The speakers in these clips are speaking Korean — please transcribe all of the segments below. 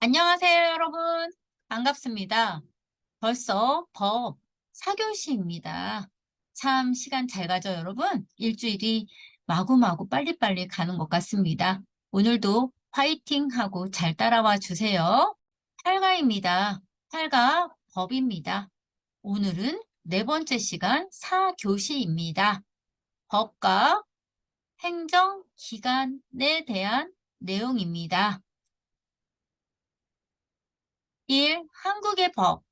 안녕하세요, 여러분. 반갑습니다. 벌써 법 4교시입니다. 참 시간 잘 가죠, 여러분? 일주일이 마구마구 빨리빨리 가는 것 같습니다. 오늘도 화이팅 하고 잘 따라와 주세요. 8가입니다. 8가 법입니다. 오늘은 네 번째 시간 4교시입니다. 법과 행정기관에 대한 내용입니다. 1. 한국의 법,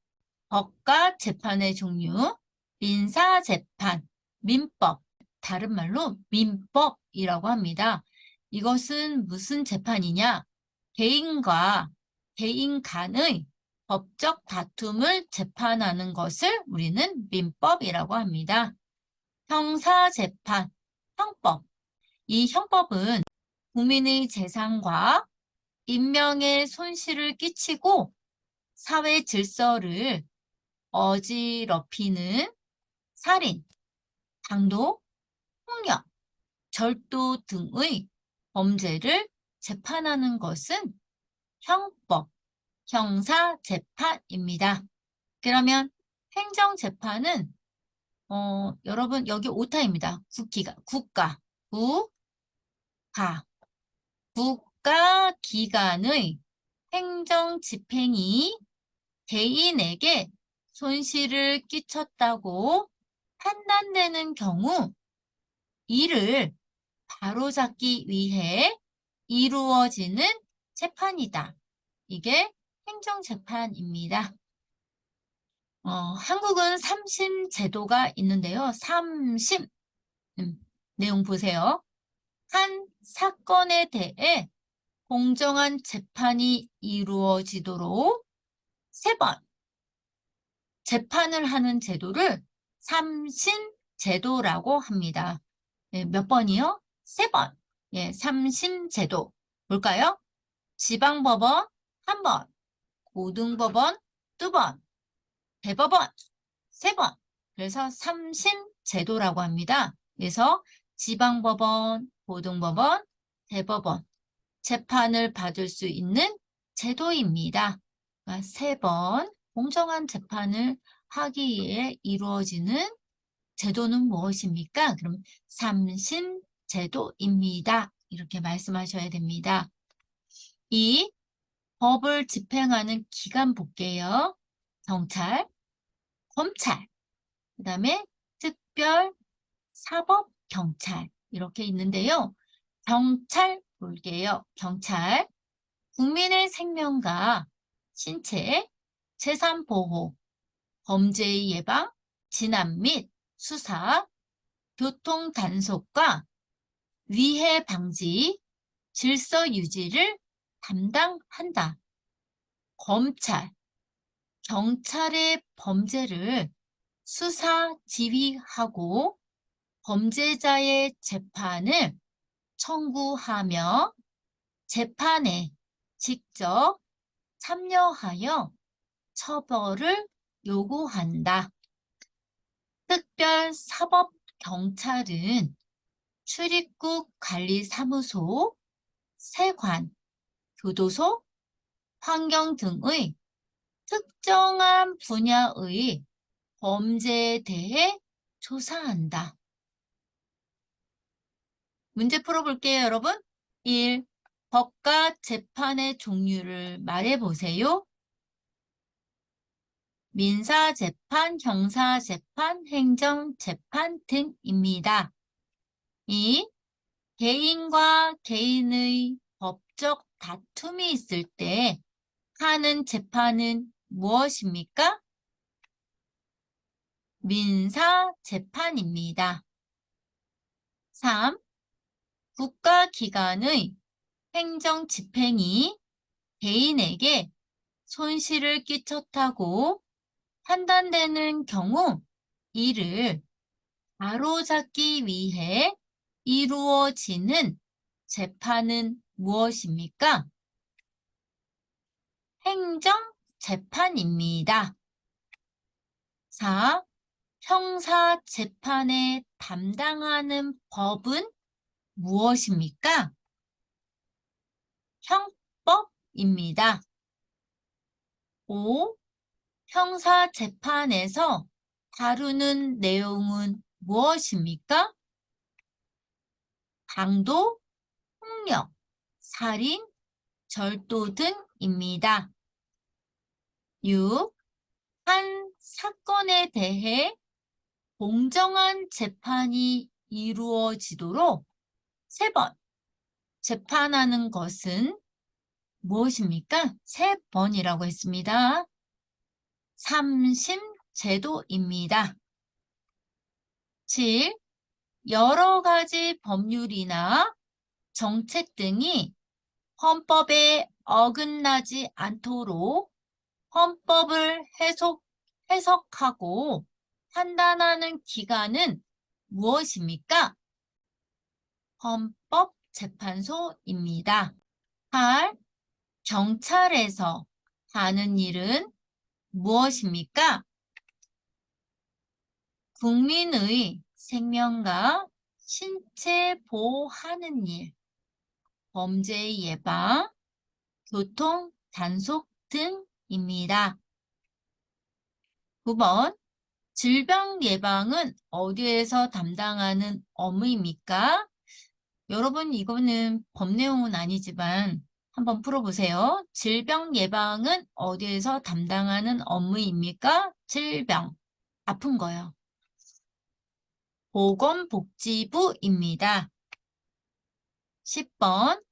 법과 재판의 종류, 민사재판, 민법, 다른 말로 민법이라고 합니다. 이것은 무슨 재판이냐? 개인과 개인 간의 법적 다툼을 재판하는 것을 우리는 민법이라고 합니다. 형사재판, 형법. 이 형법은 국민의 재산과 인명의 손실을 끼치고 사회 질서를 어지럽히는 살인, 강도, 폭력, 절도 등의 범죄를 재판하는 것은 형법, 형사재판입니다. 그러면 행정재판은 여러분 여기 오타입니다. 국가, 국가기관의 행정집행이 개인에게 손실을 끼쳤다고 판단되는 경우 이를 바로잡기 위해 이루어지는 재판이다. 이게 행정재판입니다. 한국은 3심 제도가 있는데요. 3심 내용 보세요. 한 사건에 대해 공정한 재판이 이루어지도록 3번 재판을 하는 제도를 3심 제도라고 합니다. 네, 몇 번이요? 3번. 예, 3심 제도. 볼까요? 지방법원 1번, 고등법원 2번, 대법원 3번. 그래서 3심 제도라고 합니다. 그래서 지방법원, 고등법원, 대법원 재판을 받을 수 있는 제도입니다. 그러니까 3번 공정한 재판을 하기 위해 이루어지는 제도는 무엇입니까? 그럼 3심 제도입니다. 이렇게 말씀하셔야 됩니다. 2. 법을 집행하는 기관 볼게요. 경찰, 검찰, 그 다음에 특별사법경찰 이렇게 있는데요. 경찰 볼게요. 경찰, 국민의 생명과 신체, 재산 보호, 범죄의 예방, 진압 및 수사, 교통 단속과 위해 방지, 질서 유지를 담당한다. 검찰, 경찰의 범죄를 수사 지휘하고 범죄자의 재판을 청구하며 재판에 직접 참여하여 처벌을 요구한다. 특별사법경찰은 출입국 관리사무소, 세관, 교도소, 환경 등의 특정한 분야의 범죄에 대해 조사한다. 문제 풀어볼게요, 여러분. 1. 법과 재판의 종류를 말해보세요. 민사재판, 형사재판, 행정재판 등입니다. 2. 개인과 개인의 법적 다툼이 있을 때 하는 재판은 무엇입니까? 민사재판입니다. 3. 국가기관의 행정집행이 개인에게 손실을 끼쳤다고 판단되는 경우 이를 바로잡기 위해 이루어지는 재판은 무엇입니까? 행정재판입니다. 4. 형사재판에 담당하는 법은 무엇입니까? 형법입니다. 5. 형사 재판에서 다루는 내용은 무엇입니까? 강도, 폭력, 살인, 절도 등입니다. 6. 한 사건에 대해 공정한 재판이 이루어지도록 3번 재판하는 것은 무엇입니까? 3번이라고 했습니다. 3심 제도입니다. 7. 여러 가지 법률이나 정책 등이 헌법에 어긋나지 않도록 헌법을 해석하고 판단하는 기관은 무엇입니까? 헌법재판소입니다. 8. 경찰에서 하는 일은 무엇입니까? 국민의 생명과 신체 보호하는 일, 범죄 예방, 교통 단속 등입니다. 9번, 질병 예방은 어디에서 담당하는 업무입니까? 여러분, 이거는 법 내용은 아니지만 한번 풀어보세요. 질병 예방은 어디에서 담당하는 업무입니까? 질병, 아픈 거요. 보건복지부입니다. 10번,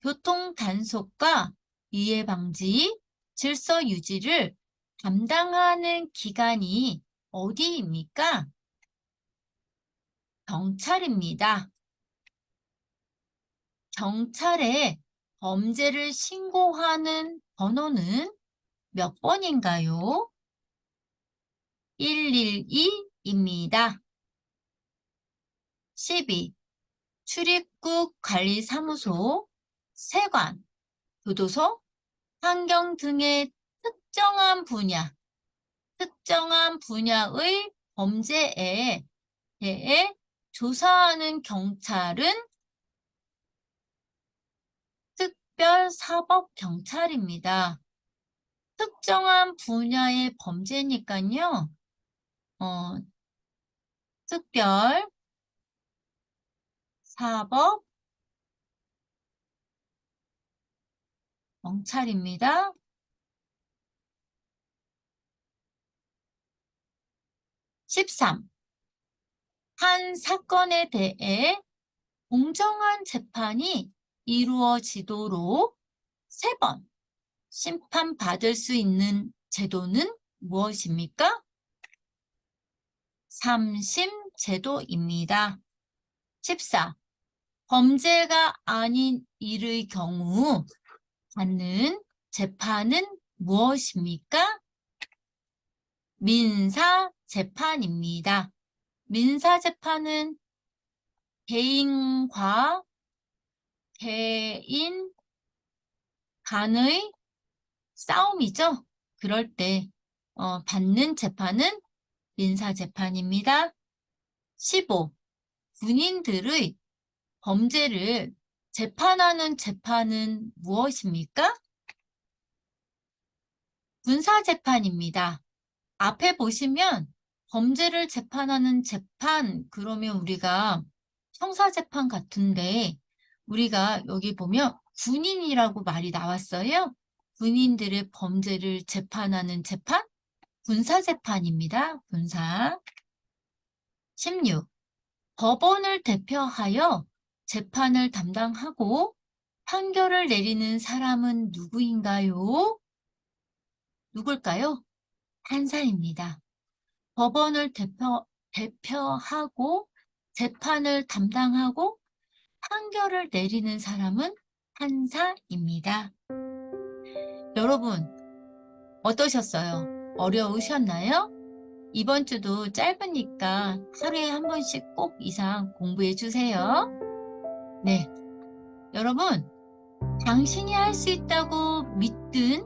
교통 단속과 위해 방지, 질서 유지를 담당하는 기관이 어디입니까? 경찰입니다. 경찰에 범죄를 신고하는 번호는 몇 번인가요? 112입니다. 12. 출입국 관리사무소, 세관, 교도소, 환경 등의 특정한 분야의 범죄에 대해 조사하는 경찰은 특별사법경찰입니다. 특정한 분야의 범죄니까요. 특별사법경찰입니다. 13. 한 사건에 대해 공정한 재판이 이루어지도록 3번 심판받을 수 있는 제도는 무엇입니까? 3심 제도입니다. 14. 범죄가 아닌 일의 경우 받는 재판은 무엇입니까? 민사재판입니다. 민사재판은 개인과 개인 간의 싸움이죠. 그럴 때 받는 재판은 민사재판입니다. 15. 군인들의 범죄를 재판하는 재판은 무엇입니까? 군사재판입니다. 앞에 보시면 범죄를 재판하는 재판, 그러면 우리가 형사재판 같은데 우리가 여기 보면 군인이라고 말이 나왔어요. 군인들의 범죄를 재판하는 재판? 군사재판입니다. 군사. 16. 법원을 대표하여 재판을 담당하고 판결을 내리는 사람은 누구인가요? 누굴까요? 판사입니다. 법원을 대표하고 재판을 담당하고 판결을 내리는 사람은 판사입니다. 여러분, 어떠셨어요? 어려우셨나요? 이번 주도 짧으니까 하루에 한 번씩 꼭 이상 공부해 주세요. 네, 여러분, 당신이 할 수 있다고 믿든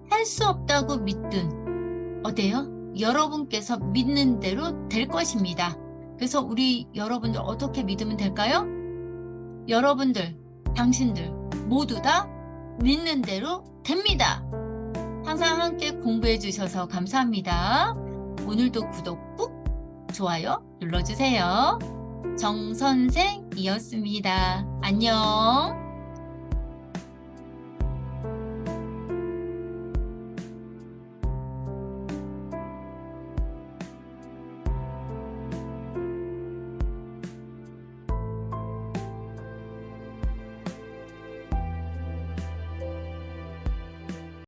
할 수 없다고 믿든 어때요? 여러분께서 믿는 대로 될 것입니다. 그래서 우리 여러분들 어떻게 믿으면 될까요? 여러분들, 당신들 모두 다 믿는 대로 됩니다. 항상 함께 공부해 주셔서 감사합니다. 오늘도 구독 꾹, 좋아요 눌러주세요. 정선생이었습니다. 안녕.